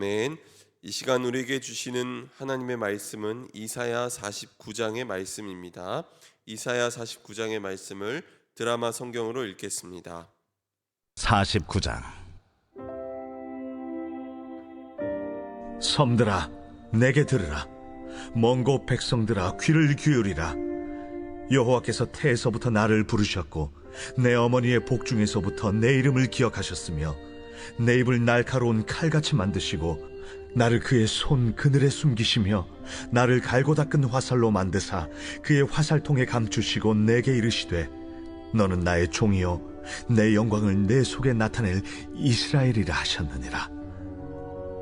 아멘. 이 시간 우리에게 주시는 하나님의 말씀은 이사야 49장의 말씀입니다. 이사야 49장의 말씀을 드라마 성경으로 읽겠습니다. 49장. 섬들아, 내게 들으라. 먼 곳 백성들아, 귀를 기울이라. 여호와께서 태에서부터 나를 부르셨고 내 어머니의 복중에서부터 내 이름을 기억하셨으며 내 입을 날카로운 칼같이 만드시고 나를 그의 손 그늘에 숨기시며 나를 갈고 닦은 화살로 만드사 그의 화살통에 감추시고 내게 이르시되 너는 나의 종이요 내 영광을 내 속에 나타낼 이스라엘이라 하셨느니라.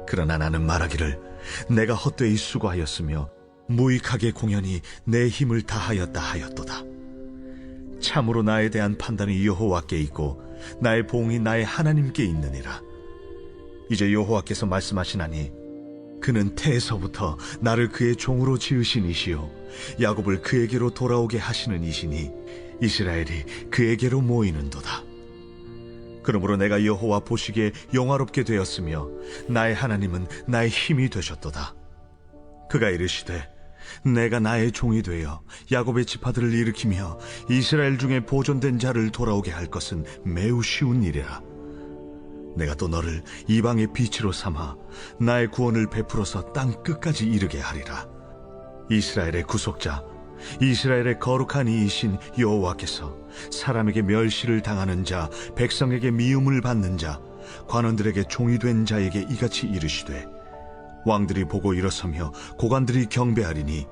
그러나 나는 말하기를 내가 헛되이 수고하였으며 무익하게 공연히 내 힘을 다하였다 하였도다. 참으로 나에 대한 판단이 여호와께 있고 나의 보응이 나의 하나님께 있느니라. 이제 여호와께서 말씀하시나니 그는 태에서부터 나를 그의 종으로 지으신 이시요 야곱을 그에게로 돌아오게 하시는 이시니 이스라엘이 그에게로 모이는도다. 그러므로 내가 여호와 보시기에 영화롭게 되었으며 나의 하나님은 나의 힘이 되셨도다. 그가 이르시되 내가 나의 종이 되어 야곱의 지파들을 일으키며 이스라엘 중에 보존된 자를 돌아오게 할 것은 매우 쉬운 일이라. 내가 또 너를 이방의 빛으로 삼아 나의 구원을 베풀어서 땅 끝까지 이르게 하리라. 이스라엘의 구속자, 이스라엘의 거룩한 이이신 여호와께서 사람에게 멸시를 당하는 자, 백성에게 미움을 받는 자, 관원들에게 종이 된 자에게 이같이 이르시되 왕들이 보고 일어서며 고관들이 경배하리니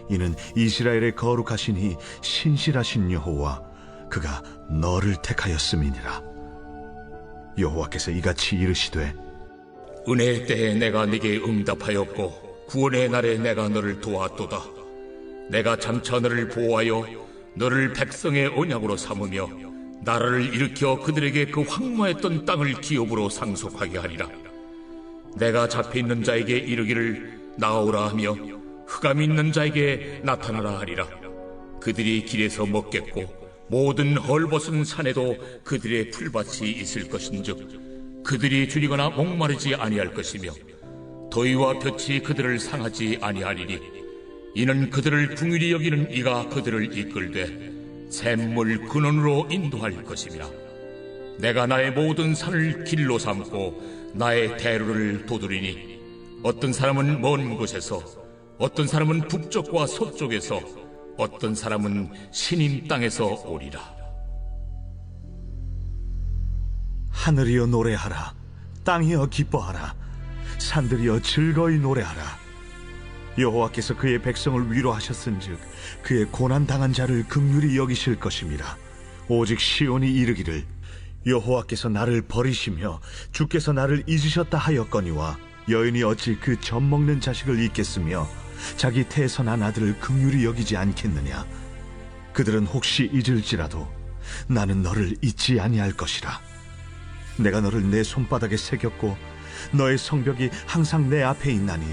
이는 이스라엘의 거룩하시니 신실하신 여호와 그가 너를 택하였음이니라. 여호와께서 이같이 이르시되 은혜의 때에 내가 네게 응답하였고 구원의 날에 내가 너를 도왔도다. 내가 장차 너를 보호하여 너를 백성의 언약으로 삼으며 나라를 일으켜 그들에게 그 황무했던 땅을 기업으로 상속하게 하리라. 내가 잡혀있는 자에게 이르기를 나오라 하며 흑암이 있는 자에게 나타나라 하리라. 그들이 길에서 먹겠고 모든 헐벗은 산에도 그들의 풀밭이 있을 것인즉 그들이 줄이거나 목마르지 아니할 것이며 더위와 볕이 그들을 상하지 아니하리니 이는 그들을 긍휼히 여기는 이가 그들을 이끌되 샘물 근원으로 인도할 것임이라. 내가 나의 모든 산을 길로 삼고 나의 대로를 도두리니 어떤 사람은 먼 곳에서 어떤 사람은 북쪽과 서쪽에서 어떤 사람은 신임 땅에서 오리라. 하늘이여 노래하라. 땅이여 기뻐하라. 산들이여 즐거이 노래하라. 여호와께서 그의 백성을 위로하셨은즉 그의 고난당한 자를 긍휼히 여기실 것임이라. 오직 시온이 이르기를 여호와께서 나를 버리시며 주께서 나를 잊으셨다 하였거니와 여인이 어찌 그 젖 먹는 자식을 잊겠으며 자기 태에서 난 아들을 긍휼히 여기지 않겠느냐. 그들은 혹시 잊을지라도 나는 너를 잊지 아니할 것이라. 내가 너를 내 손바닥에 새겼고 너의 성벽이 항상 내 앞에 있나니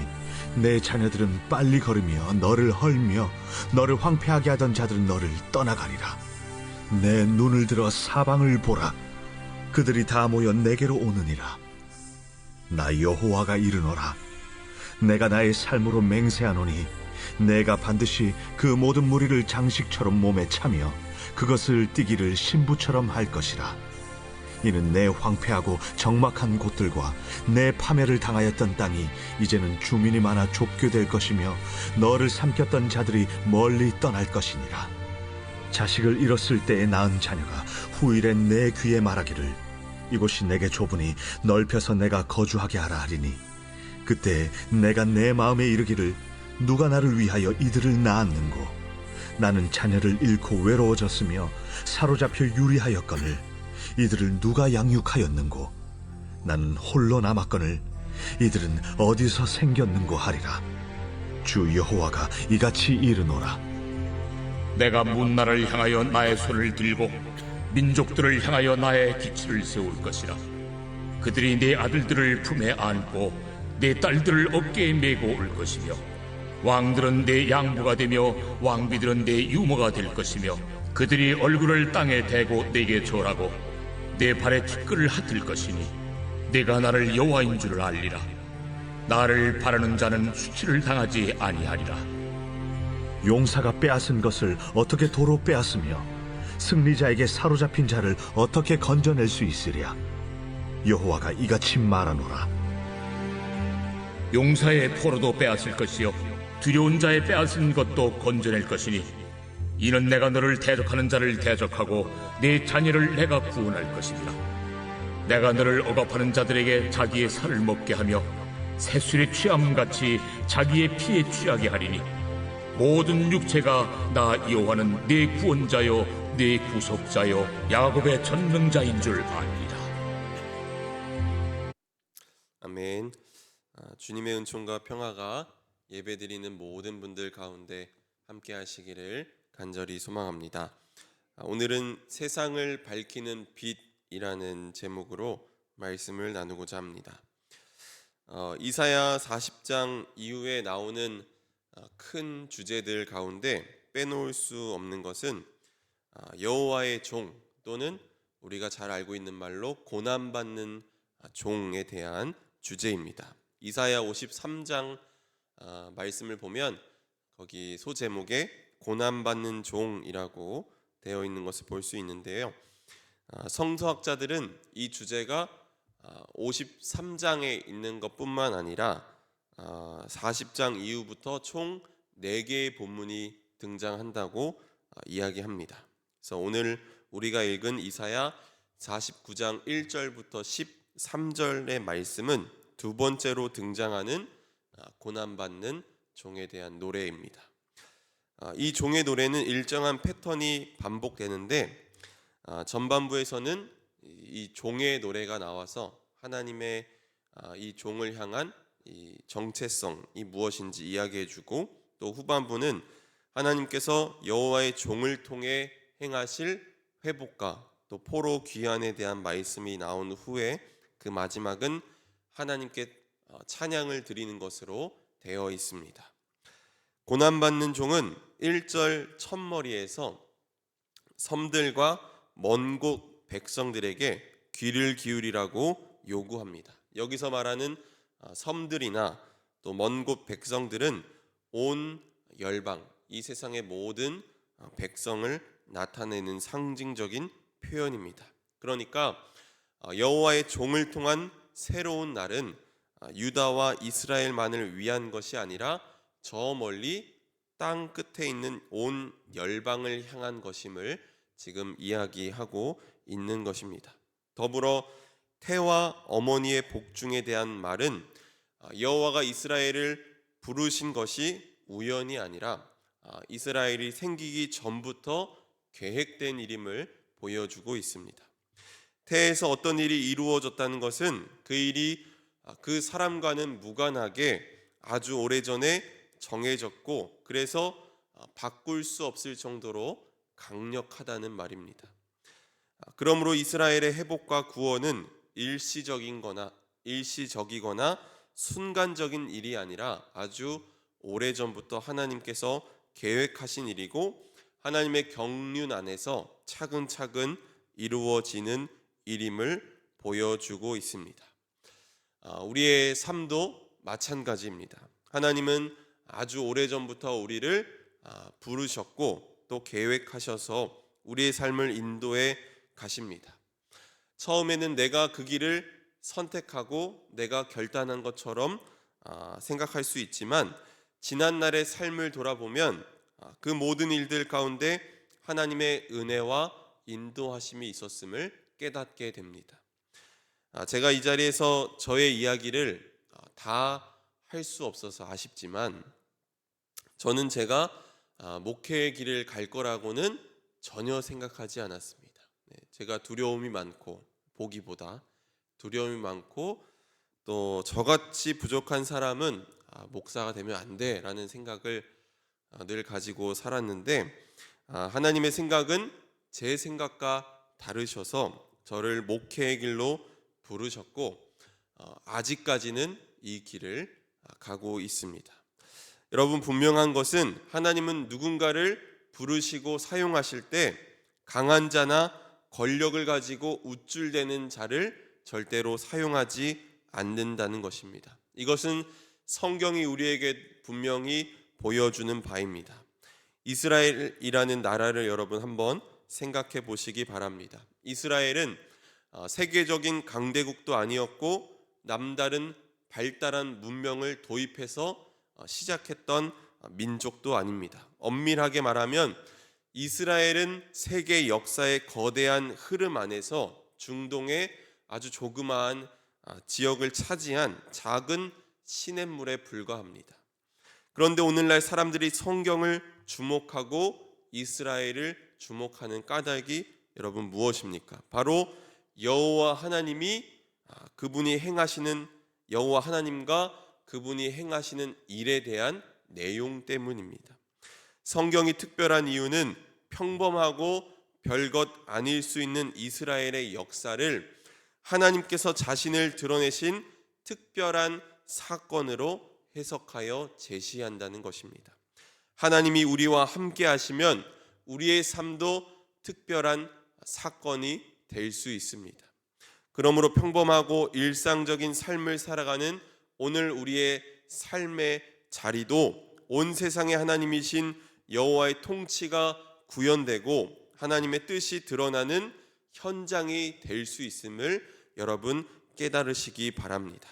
내 자녀들은 빨리 걸으며 너를 헐며 너를 황폐하게 하던 자들은 너를 떠나가리라. 내 눈을 들어 사방을 보라. 그들이 다 모여 내게로 오느니라. 나 여호와가 이르노라. 내가 나의 삶으로 맹세하노니 내가 반드시 그 모든 무리를 장식처럼 몸에 차며 그것을 띠기를 신부처럼 할 것이라. 이는 내 황폐하고 적막한 곳들과 내 파멸을 당하였던 땅이 이제는 주민이 많아 좁게 될 것이며 너를 삼켰던 자들이 멀리 떠날 것이니라. 자식을 잃었을 때에 낳은 자녀가 후일에 내 귀에 말하기를 이곳이 내게 좁으니 넓혀서 내가 거주하게 하라 하리니 그때 내가 내 마음에 이르기를 누가 나를 위하여 이들을 낳았는고. 나는 자녀를 잃고 외로워졌으며 사로잡혀 유리하였거늘 이들을 누가 양육하였는고. 나는 홀로 남았거늘 이들은 어디서 생겼는고 하리라. 주 여호와가 이같이 이르노라. 내가 문나라를 향하여 나의 손을 들고 민족들을 향하여 나의 기치를 세울 것이라. 그들이 내 아들들을 품에 안고 내 딸들을 어깨에 메고 올 것이며 왕들은 내 양부가 되며 왕비들은 내 유모가 될 것이며 그들이 얼굴을 땅에 대고 내게 절하고 내 발에 티끌을 핫을 것이니 내가 나를 여호와인 줄을 알리라. 나를 바라는 자는 수치를 당하지 아니하리라. 용사가 빼앗은 것을 어떻게 도로 빼앗으며 승리자에게 사로잡힌 자를 어떻게 건져낼 수 있으랴. 여호와가 이같이 말하노라. 용사의 포로도 빼앗을 것이요 두려운 자의 빼앗은 것도 건져낼 것이니 이는 내가 너를 대적하는 자를 대적하고 네 자녀를 내가 구원할 것이니라. 내가 너를 억압하는 자들에게 자기의 살을 먹게 하며 새술에 취함같이 자기의 피에 취하게 하리니 모든 육체가 나 여호와는 네 구원자요 네 구속자요 야곱의 전능자인 줄 아니라. 아멘. 주님의 은총과 평화가 예배드리는 모든 분들 가운데 함께 하시기를 간절히 소망합니다. 오늘은 세상을 밝히는 빛이라는 제목으로 말씀을 나누고자 합니다. 이사야 40장 이후에 나오는 큰 주제들 가운데 빼놓을 수 없는 것은 여호와의 종 또는 우리가 잘 알고 있는 말로 고난받는 종에 대한 주제입니다. 이사야 53장 말씀을 보면 거기 소제목에 고난받는 종이라고 되어 있는 것을 볼 수 있는데요. 성서학자들은 이 주제가 53장에 있는 것뿐만 아니라 40장 이후부터 총 4개의 본문이 등장한다고 이야기합니다. 그래서 오늘 우리가 읽은 이사야 49장 1절부터 13절의 말씀은 두 번째로 등장하는 고난받는 종에 대한 노래입니다. 이 종의 노래는 일정한 패턴이 반복되는데 전반부에서는 이 종의 노래가 나와서 하나님의 이 종을 향한 이 정체성이 무엇인지 이야기해주고, 또 후반부는 하나님께서 여호와의 종을 통해 행하실 회복과 또 포로 귀환에 대한 말씀이 나온 후에 그 마지막은 하나님께 찬양을 드리는 것으로 되어 있습니다. 고난받는 종은 1절 첫머리에서 섬들과 먼 곳 백성들에게 귀를 기울이라고 요구합니다. 여기서 말하는 섬들이나 또 먼 곳 백성들은 온 열방, 이 세상의 모든 백성을 나타내는 상징적인 표현입니다. 그러니까 여호와의 종을 통한 새로운 날은 유다와 이스라엘만을 위한 것이 아니라 저 멀리 땅 끝에 있는 온 열방을 향한 것임을 지금 이야기하고 있는 것입니다. 더불어 태와 어머니의 복중에 대한 말은 여호와가 이스라엘을 부르신 것이 우연이 아니라 이스라엘이 생기기 전부터 계획된 일임을 보여주고 있습니다. 태에서 어떤 일이 이루어졌다는 것은 그 일이 그 사람과는 무관하게 아주 오래전에 정해졌고 그래서 바꿀 수 없을 정도로 강력하다는 말입니다. 그러므로 이스라엘의 회복과 구원은 일시적이거나 순간적인 일이 아니라 아주 오래전부터 하나님께서 계획하신 일이고 하나님의 경륜 안에서 차근차근 이루어지는 일임을 보여주고 있습니다. 우리의 삶도 마찬가지입니다. 하나님은 아주 오래전부터 우리를 부르셨고 또 계획하셔서 우리의 삶을 인도해 가십니다. 처음에는 내가 그 길을 선택하고 내가 결단한 것처럼 생각할 수 있지만 지난날의 삶을 돌아보면 그 모든 일들 가운데 하나님의 은혜와 인도하심이 있었음을 깨닫게 됩니다. 제가 이 자리에서 저의 이야기를 다 할 수 없어서 아쉽지만 저는 제가 목회의 길을 갈 거라고는 전혀 생각하지 않았습니다. 제가 두려움이 많고 보기보다 두려움이 많고 또 저같이 부족한 사람은 목사가 되면 안 돼라는 생각을 늘 가지고 살았는데 하나님의 생각은 제 생각과 다르셔서 저를 목회의 길로 부르셨고 아직까지는 이 길을 가고 있습니다. 여러분, 분명한 것은 하나님은 누군가를 부르시고 사용하실 때 강한 자나 권력을 가지고 우쭐대는 자를 절대로 사용하지 않는다는 것입니다. 이것은 성경이 우리에게 분명히 보여주는 바입니다. 이스라엘이라는 나라를 여러분 한번 생각해 보시기 바랍니다. 이스라엘은 세계적인 강대국도 아니었고 남다른 발달한 문명을 도입해서 시작했던 민족도 아닙니다. 엄밀하게 말하면 이스라엘은 세계 역사의 거대한 흐름 안에서 중동의 아주 조그마한 지역을 차지한 작은 시냇물에 불과합니다. 그런데 오늘날 사람들이 성경을 주목하고 이스라엘을 주목하는 까닭이 여러분 무엇입니까? 바로 여호와 하나님이 그분이 행하시는 여호와 하나님과 그분이 행하시는 일에 대한 내용 때문입니다. 성경이 특별한 이유는 평범하고 별것 아닐 수 있는 이스라엘의 역사를 하나님께서 자신을 드러내신 특별한 사건으로 해석하여 제시한다는 것입니다. 하나님이 우리와 함께 하시면 우리의 삶도 특별한 사건이 될 수 있습니다. 그러므로 평범하고 일상적인 삶을 살아가는 오늘 우리의 삶의 자리도 온 세상의 하나님이신 여호와의 통치가 구현되고 하나님의 뜻이 드러나는 현장이 될 수 있음을 여러분 깨달으시기 바랍니다.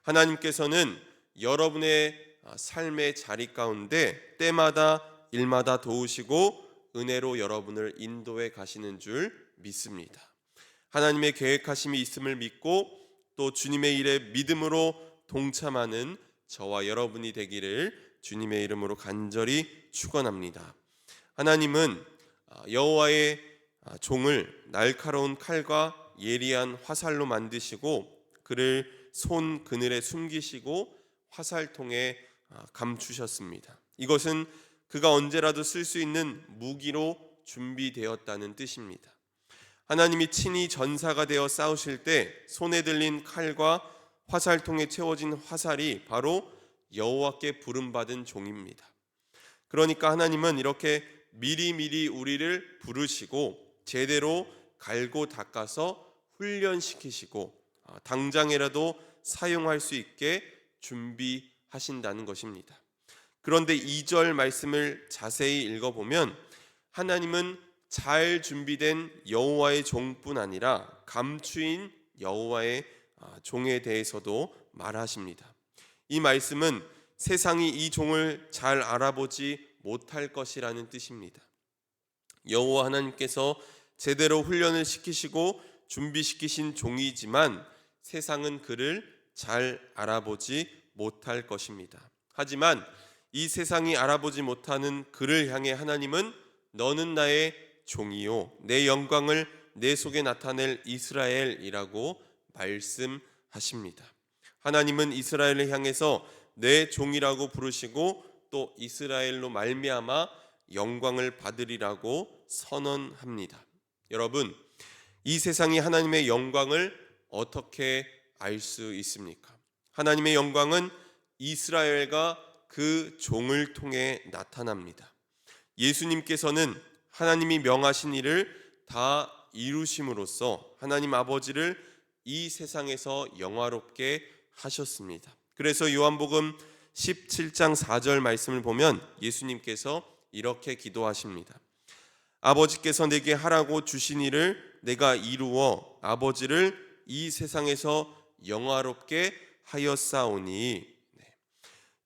하나님께서는 여러분의 삶의 자리 가운데 때마다 일마다 도우시고 은혜로 여러분을 인도해 가시는 줄 믿습니다. 하나님의 계획하심이 있음을 믿고 또 주님의 일에 믿음으로 동참하는 저와 여러분이 되기를 주님의 이름으로 간절히 축원합니다. 하나님은 여호와의 종을 날카로운 칼과 예리한 화살로 만드시고 그를 손 그늘에 숨기시고 화살통에 감추셨습니다. 이것은 그가 언제라도 쓸 수 있는 무기로 준비되었다는 뜻입니다. 하나님이 친히 전사가 되어 싸우실 때 손에 들린 칼과 화살통에 채워진 화살이 바로 여호와께 부름받은 종입니다. 그러니까 하나님은 이렇게 미리미리 우리를 부르시고 제대로 갈고 닦아서 훈련시키시고 당장이라도 사용할 수 있게 준비하신다는 것입니다. 그런데 2절 말씀을 자세히 읽어보면 하나님은 잘 준비된 여호와의 종뿐 아니라 감추인 여호와의 종에 대해서도 말하십니다. 이 말씀은 세상이 이 종을 잘 알아보지 못할 것이라는 뜻입니다. 여호와 하나님께서 제대로 훈련을 시키시고 준비시키신 종이지만 세상은 그를 잘 알아보지 못할 것입니다. 하지만 이 세상이 알아보지 못하는 그를 향해 하나님은 너는 나의 종이요 내 영광을 내 속에 나타낼 이스라엘이라고 말씀하십니다. 하나님은 이스라엘을 향해서 내 종이라고 부르시고 또 이스라엘로 말미암아 영광을 받으리라고 선언합니다. 여러분, 이 세상이 하나님의 영광을 어떻게 알 수 있습니까? 하나님의 영광은 이스라엘과 그 종을 통해 나타납니다. 예수님께서는 하나님이 명하신 일을 다 이루심으로써 하나님 아버지를 이 세상에서 영화롭게 하셨습니다. 그래서 요한복음 17장 4절 말씀을 보면 예수님께서 이렇게 기도하십니다. 아버지께서 내게 하라고 주신 일을 내가 이루어 아버지를 이 세상에서 영화롭게 하였사오니.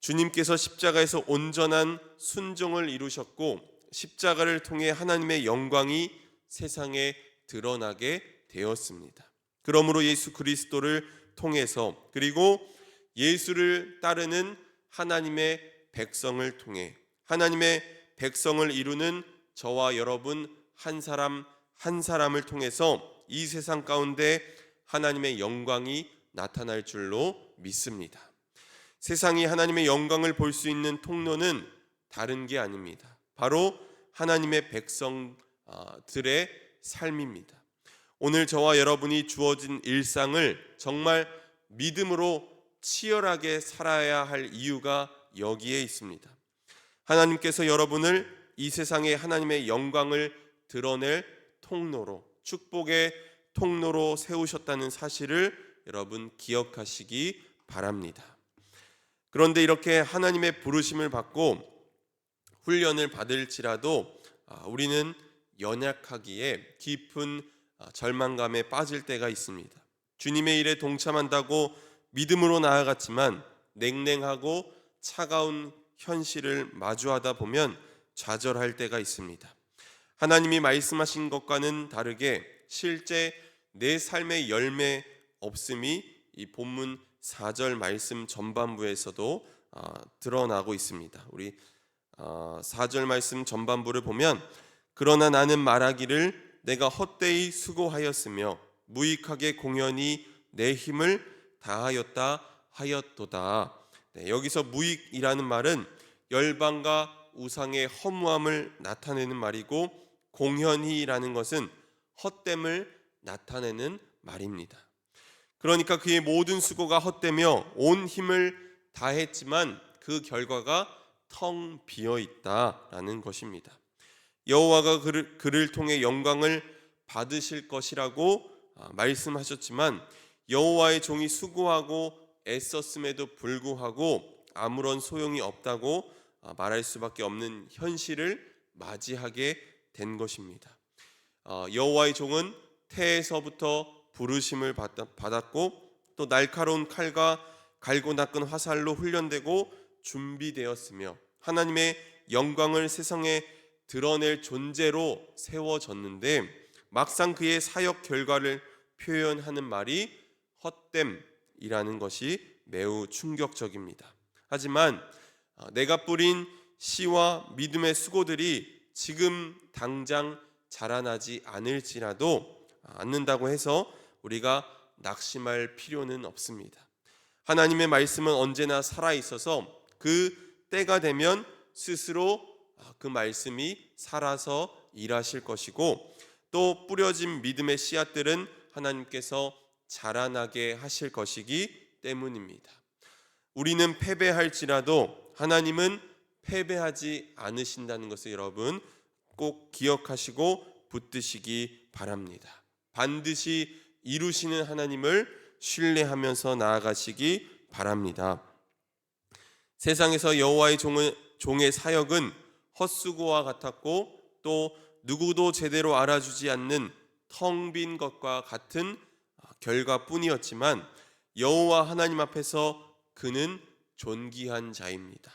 주님께서 십자가에서 온전한 순종을 이루셨고 십자가를 통해 하나님의 영광이 세상에 드러나게 되었습니다. 그러므로 예수 그리스도를 통해서 그리고 예수를 따르는 하나님의 백성을 통해 하나님의 백성을 이루는 저와 여러분 한 사람 한 사람을 통해서 이 세상 가운데 하나님의 영광이 나타날 줄로 믿습니다. 세상이 하나님의 영광을 볼 수 있는 통로는 다른 게 아닙니다. 바로 하나님의 백성들의 삶입니다. 오늘 저와 여러분이 주어진 일상을 정말 믿음으로 치열하게 살아야 할 이유가 여기에 있습니다. 하나님께서 여러분을 이 세상에 하나님의 영광을 드러낼 통로로, 축복의 통로로 세우셨다는 사실을 여러분 기억하시기 바랍니다. 그런데 이렇게 하나님의 부르심을 받고 훈련을 받을지라도 우리는 연약하기에 깊은 절망감에 빠질 때가 있습니다. 주님의 일에 동참한다고 믿음으로 나아갔지만 냉랭하고 차가운 현실을 마주하다 보면 좌절할 때가 있습니다. 하나님이 말씀하신 것과는 다르게 실제 내 삶의 열매 없음이 이 본문 4절 말씀 전반부에서도 드러나고 있습니다. 우리 4절 말씀 전반부를 보면 그러나 나는 말하기를 내가 헛되이 수고하였으며 무익하게 공연히 내 힘을 다하였다 하였도다. 여기서 무익이라는 말은 열방과 우상의 허무함을 나타내는 말이고 공연히라는 것은 헛됨을 나타내는 말입니다. 그러니까 그의 모든 수고가 헛되며 온 힘을 다했지만 그 결과가 텅 비어 있다라는 것입니다. 여호와가 그를 통해 영광을 받으실 것이라고 말씀하셨지만 여호와의 종이 수고하고 애썼음에도 불구하고 아무런 소용이 없다고 말할 수밖에 없는 현실을 맞이하게 된 것입니다. 여호와의 종은 태에서부터 부르심을 받았고 또 날카로운 칼과 갈고 닦은 화살로 훈련되고 준비되었으며 하나님의 영광을 세상에 드러낼 존재로 세워졌는데 막상 그의 사역 결과를 표현하는 말이 헛됨이라는 것이 매우 충격적입니다. 하지만 내가 뿌린 씨와 믿음의 수고들이 지금 당장 자라나지 않는다고 해서 우리가 낙심할 필요는 없습니다. 하나님의 말씀은 언제나 살아 있어서 그 때가 되면 스스로 그 말씀이 살아서 일하실 것이고 또 뿌려진 믿음의 씨앗들은 하나님께서 자라나게 하실 것이기 때문입니다. 우리는 패배할지라도 하나님은 패배하지 않으신다는 것을 여러분 꼭 기억하시고 붙드시기 바랍니다. 반드시 이루시는 하나님을 신뢰하면서 나아가시기 바랍니다. 세상에서 여호와의 종의 사역은 헛수고와 같았고 또 누구도 제대로 알아주지 않는 텅 빈 것과 같은 결과뿐이었지만 여호와 하나님 앞에서 그는 존귀한 자입니다.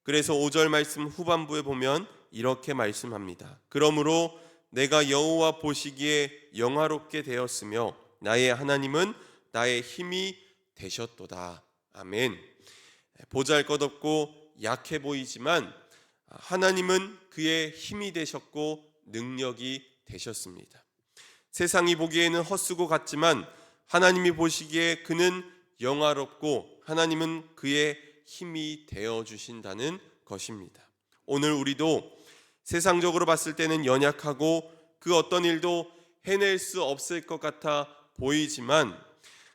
그래서 5절 말씀 후반부에 보면 이렇게 말씀합니다. 그러므로 내가 여호와 보시기에 영화롭게 되었으며 나의 하나님은 나의 힘이 되셨도다. 아멘. 보잘것없고 약해 보이지만 하나님은 그의 힘이 되셨고 능력이 되셨습니다. 세상이 보기에는 헛수고 같지만 하나님이 보시기에 그는 영화롭고 하나님은 그의 힘이 되어 주신다는 것입니다. 오늘 우리도 세상적으로 봤을 때는 연약하고 그 어떤 일도 해낼 수 없을 것 같아 보이지만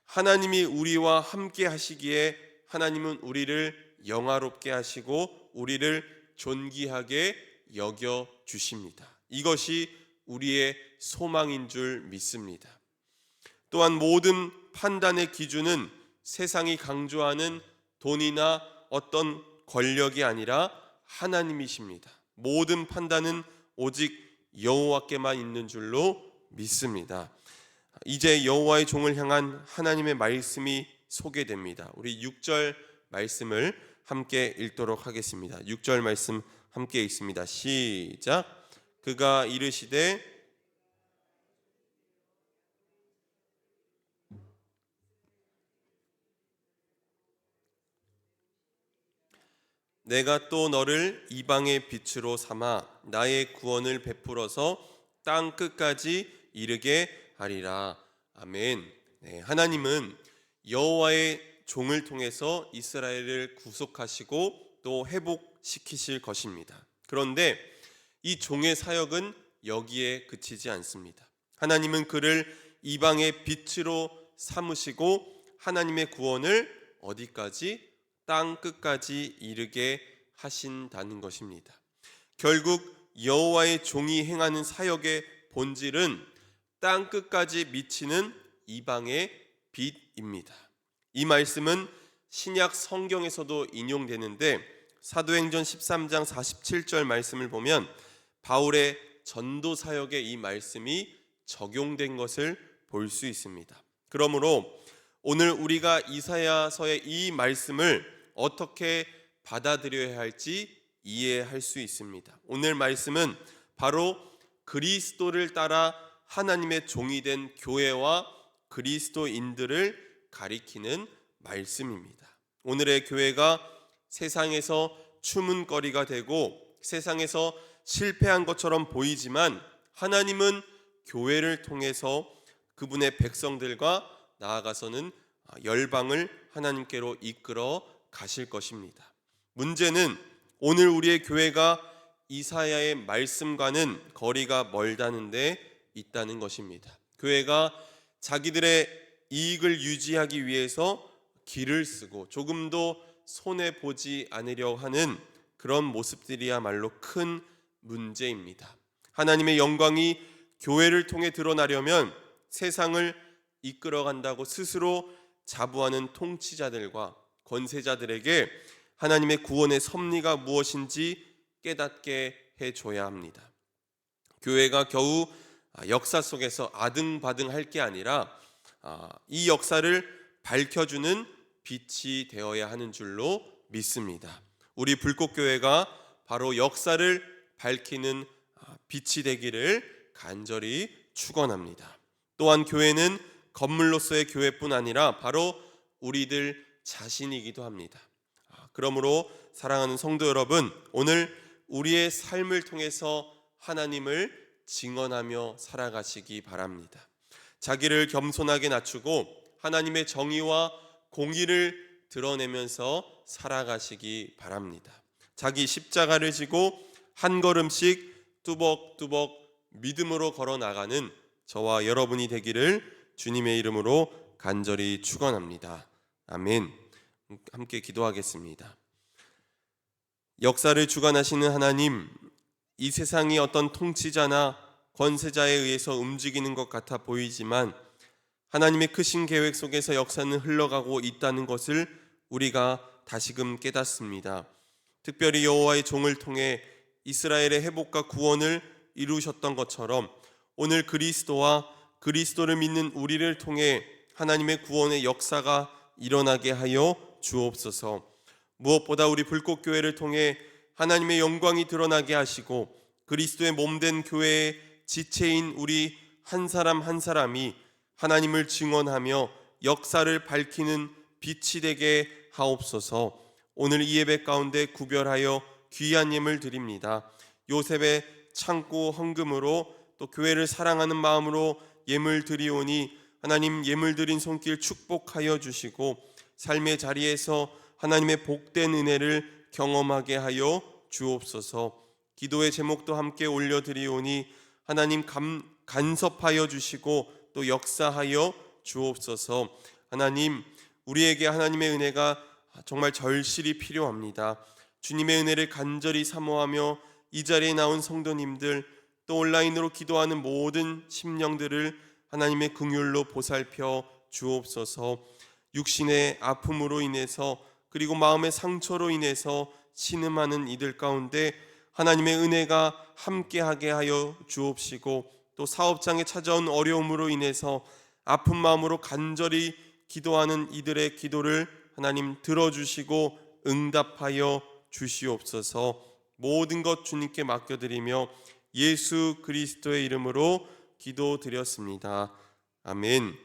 하나님이 우리와 함께 하시기에 하나님은 우리를 영화롭게 하시고 우리를 존귀하게 여겨 주십니다. 이것이 우리의 소망인 줄 믿습니다. 또한 모든 판단의 기준은 세상이 강조하는 돈이나 어떤 권력이 아니라 하나님이십니다. 모든 판단은 오직 여호와께만 있는 줄로 믿습니다. 이제 여호와의 종을 향한 하나님의 말씀이 소개됩니다. 우리 6절 말씀을 함께 읽도록 하겠습니다. 6절 말씀 함께 읽습니다. 시작. 그가 이르시되 내가 또 너를 이방의 빛으로 삼아 나의 구원을 베풀어서 땅 끝까지 이르게 하리라. 아멘. 하나님은 여호와의 종을 통해서 이스라엘을 구속하시고 또 회복시키실 것입니다. 그런데 이 종의 사역은 여기에 그치지 않습니다. 하나님은 그를 이방의 빛으로 삼으시고 하나님의 구원을 어디까지? 땅 끝까지 이르게 하신다는 것입니다. 결국 여호와의 종이 행하는 사역의 본질은 땅 끝까지 미치는 이방의 빛입니다. 이 말씀은 신약 성경에서도 인용되는데 사도행전 13장 47절 말씀을 보면 바울의 전도 사역에 이 말씀이 적용된 것을 볼 수 있습니다. 그러므로 오늘 우리가 이사야서의 이 말씀을 어떻게 받아들여야 할지 이해할 수 있습니다. 오늘 말씀은 바로 그리스도를 따라 하나님의 종이 된 교회와 그리스도인들을 가리키는 말씀입니다. 오늘의 교회가 세상에서 추문거리가 되고 세상에서 실패한 것처럼 보이지만 하나님은 교회를 통해서 그분의 백성들과 나아가서는 열방을 하나님께로 이끌어 가실 것입니다. 문제는 오늘 우리의 교회가 이사야의 말씀과는 거리가 멀다는 데 있다는 것입니다. 교회가 자기들의 이익을 유지하기 위해서 길을 쓰고 조금도 손해보지 않으려 하는 그런 모습들이야말로 큰 문제입니다. 하나님의 영광이 교회를 통해 드러나려면 세상을 이끌어간다고 스스로 자부하는 통치자들과 권세자들에게 하나님의 구원의 섭리가 무엇인지 깨닫게 해줘야 합니다. 교회가 겨우 역사 속에서 아등바등할 게 아니라 이 역사를 밝혀주는 빛이 되어야 하는 줄로 믿습니다. 우리 불꽃교회가 바로 역사를 밝히는 빛이 되기를 간절히 축원합니다. 또한 교회는 건물로서의 교회뿐 아니라 바로 우리들 자신이기도 합니다. 그러므로 사랑하는 성도 여러분, 오늘 우리의 삶을 통해서 하나님을 증언하며 살아가시기 바랍니다. 자기를 겸손하게 낮추고 하나님의 정의와 공의를 드러내면서 살아가시기 바랍니다. 자기 십자가를 지고 한 걸음씩 뚜벅뚜벅 믿음으로 걸어 나가는 저와 여러분이 되기를 주님의 이름으로 간절히 축원합니다. 아멘. 함께 기도하겠습니다. 역사를 주관하시는 하나님, 이 세상이 어떤 통치자나 권세자에 의해서 움직이는 것 같아 보이지만 하나님의 크신 계획 속에서 역사는 흘러가고 있다는 것을 우리가 다시금 깨닫습니다. 특별히 여호와의 종을 통해 이스라엘의 회복과 구원을 이루셨던 것처럼 오늘 그리스도와 그리스도를 믿는 우리를 통해 하나님의 구원의 역사가 일어나게 하여 주옵소서. 무엇보다 우리 불꽃교회를 통해 하나님의 영광이 드러나게 하시고 그리스도의 몸된 교회의 지체인 우리 한 사람 한 사람이 하나님을 증언하며 역사를 밝히는 빛이 되게 하옵소서. 오늘 이 예배 가운데 구별하여 귀한 예물 드립니다. 요셉의 창고 헌금으로 또 교회를 사랑하는 마음으로 예물 드리오니 하나님 예물 드린 손길 축복하여 주시고 삶의 자리에서 하나님의 복된 은혜를 경험하게 하여 주옵소서. 기도의 제목도 함께 올려드리오니 하나님 간섭하여 주시고 또 역사하여 주옵소서. 하나님, 우리에게 하나님의 은혜가 정말 절실히 필요합니다. 주님의 은혜를 간절히 사모하며 이 자리에 나온 성도님들 또 온라인으로 기도하는 모든 심령들을 하나님의 긍휼로 보살펴 주옵소서. 육신의 아픔으로 인해서 그리고 마음의 상처로 인해서 신음하는 이들 가운데 하나님의 은혜가 함께하게 하여 주옵시고 또 사업장에 찾아온 어려움으로 인해서 아픈 마음으로 간절히 기도하는 이들의 기도를 하나님 들어주시고 응답하여 주시옵소서. 모든 것 주님께 맡겨드리며 예수 그리스도의 이름으로 기도드렸습니다. 아멘.